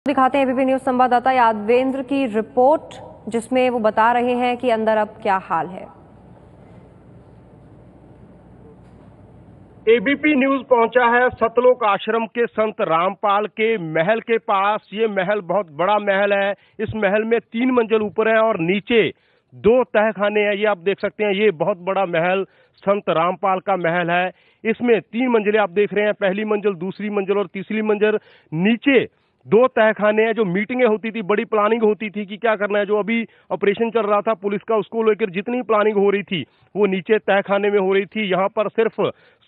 दिखाते हैं ABP news संवाददाता यादवेंद्र की रिपोर्ट, जिसमें वो बता रहे हैं कि अंदर अब क्या हाल है। एबीपी न्यूज पहुंचा है सतलोक आश्रम के संत रामपाल के महल के पास। ये महल बहुत बड़ा महल है। इस महल में 3 मंजिल ऊपर है और नीचे 2 तहखाने हैं। ये आप देख सकते हैं, ये बहुत बड़ा महल संत रामपाल का महल है। इसमें 3 मंजिलें आप देख रहे हैं, पहली मंजिल, दूसरी मंजिल और तीसरी मंजिल। नीचे 2 तहखाने हैं। जो मीटिंगें होती थी, बड़ी प्लानिंग होती थी कि क्या करना है, जो अभी ऑपरेशन चल रहा था पुलिस का, उसको लेकर जितनी प्लानिंग हो रही थी वो नीचे तहखाने में हो रही थी। यहाँ पर सिर्फ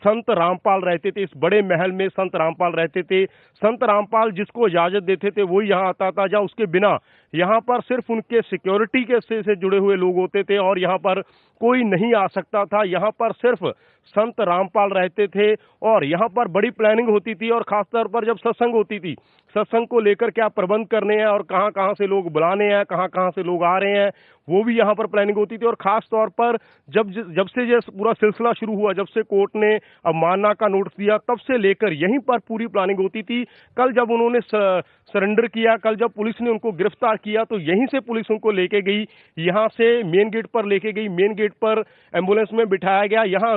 संत रामपाल रहते थे। इस बड़े महल में संत रामपाल रहते थे। संत रामपाल जिसको इजाजत देते थे वही यहाँ आता था, या उसके बिना यहाँ पर सिर्फ उनके सिक्योरिटी के से जुड़े हुए लोग होते थे और यहाँ पर कोई नहीं आ सकता था। यहाँ पर सिर्फ संत रामपाल रहते थे और यहाँ पर बड़ी प्लानिंग होती थी। और खासतौर पर जब सत्संग होती थी, सत्संग को लेकर क्या प्रबंध करने हैं और कहाँ कहाँ से लोग बुलाने हैं, कहाँ कहाँ से लोग आ रहे हैं, वो भी यहाँ पर प्लानिंग होती थी। और खास तौर पर जब से ये पूरा सिलसिला शुरू हुआ, जब से कोर्ट ने अवमानना का नोटिस दिया, तब से लेकर यहीं पर पूरी प्लानिंग होती थी। कल जब उन्होंने सरेंडर किया, कल जब पुलिस ने उनको गिरफ्तार किया, तो यहीं से पुलिस उनको लेके गई, यहाँ से मेन गेट पर लेके गई। मेन गेट पर एम्बुलेंस में बिठाया गया। यहाँ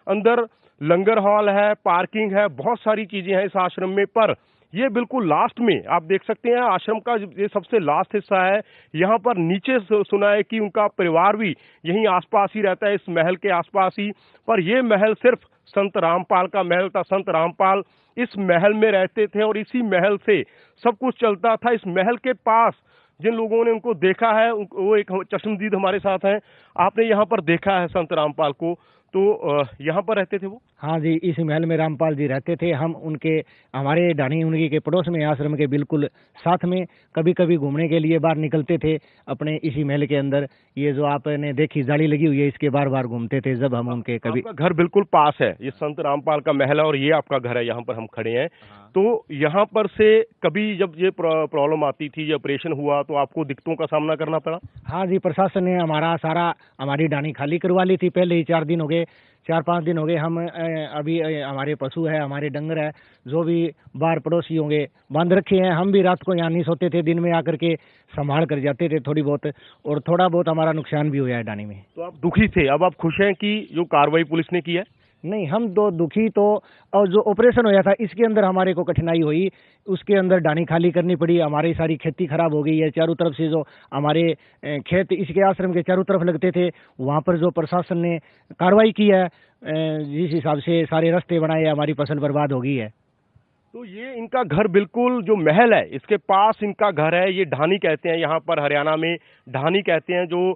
अंदर लंगर हॉल है, पार्किंग है, बहुत सारी चीजें हैं इस आश्रम में। पर ये बिल्कुल लास्ट में आप देख सकते हैं, आश्रम का ये सबसे लास्ट हिस्सा है। यहाँ पर नीचे सुना है कि उनका परिवार भी यहीं आसपास ही रहता है, इस महल के आसपास ही। पर ये महल सिर्फ संत रामपाल का महल था। संत रामपाल इस महल में रहते थे और इसी महल से सब कुछ चलता था। इस महल के पास जिन लोगों ने उनको देखा है, वो एक चश्मदीद हमारे साथ हैं। आपने यहाँ पर देखा है संत रामपाल को, तो यहाँ पर रहते थे वो? हाँ जी, इस महल में रामपाल जी रहते थे। हम हमारे ढाणी उनकी के पड़ोस में, आश्रम के बिल्कुल साथ में, कभी कभी घूमने के लिए बाहर निकलते थे अपने इसी महल के अंदर। ये जो आपने देखी जाली लगी हुई है, इसके बार बार घूमते थे जब हम उनके कभी। आपका घर बिल्कुल पास है, ये संत रामपाल का महल है और ये आपका घर है, यहाँ पर हम खड़े हैं। तो यहाँ पर से कभी जब ये प्रॉब्लम आती थी, ये ऑपरेशन हुआ, तो आपको दिक्कतों का सामना करना पड़ा? हाँ जी, प्रशासन ने हमारी ढाणी खाली करवा ली थी पहले ही। 4-5 दिन हो गए। हम अभी हमारे पशु है, हमारे डंगर है, जो भी बाहर पड़ोसी होंगे बांध रखे हैं। हम भी रात को यहाँ नहीं सोते थे, दिन में आकर के संभाल कर जाते थे थोड़ी बहुत, और थोड़ा बहुत हमारा नुकसान भी हुआ है ढाणी में। तो आप दुखी थे, अब आप खुश हैं कि जो कार्रवाई पुलिस ने की है? नहीं, हम दो दुखी तो, और जो ऑपरेशन होया था इसके अंदर हमारे को कठिनाई हुई। उसके अंदर ढाणी खाली करनी पड़ी, हमारी सारी खेती खराब हो गई है। चारों तरफ से जो हमारे खेत इसके आश्रम के चारों तरफ लगते थे, वहाँ पर जो प्रशासन ने कार्रवाई की है, जिस हिसाब से सारे रास्ते बनाए, हमारी फसल बर्बाद हो गई है। तो ये इनका घर बिल्कुल जो महल है इसके पास इनका घर है। ये ढाणी कहते हैं, यहाँ पर हरियाणा में ढाणी कहते हैं जो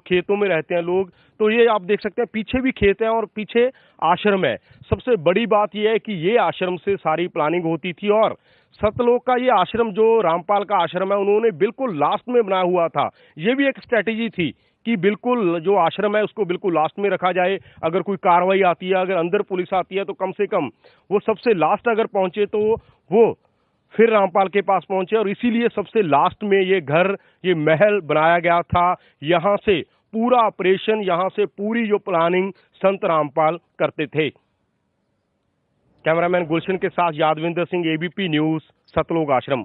खेतों में रहते हैं लोग। तो ये आप देख सकते हैं, पीछे भी खेत है और पीछे आश्रम है। सबसे बड़ी बात यह है कि ये आश्रम से सारी प्लानिंग होती थी। और सतलोक का ये आश्रम, जो रामपाल का आश्रम है, उन्होंने बिल्कुल लास्ट में बनाया हुआ था। ये भी एक स्ट्रेटेजी थी कि बिल्कुल जो आश्रम है उसको बिल्कुल लास्ट में रखा जाए। अगर कोई कार्रवाई आती है, अगर अंदर पुलिस आती है, तो कम से कम वो सबसे लास्ट अगर पहुंचे तो वो फिर रामपाल के पास पहुंचे। और इसीलिए सबसे लास्ट में ये घर, ये महल बनाया गया था। यहाँ से पूरा ऑपरेशन, यहाँ से पूरी जो प्लानिंग संत रामपाल करते थे। कैमरामैन गुलशन के साथ यादविंदर सिंह, एबीपी न्यूज, सतलोक आश्रम।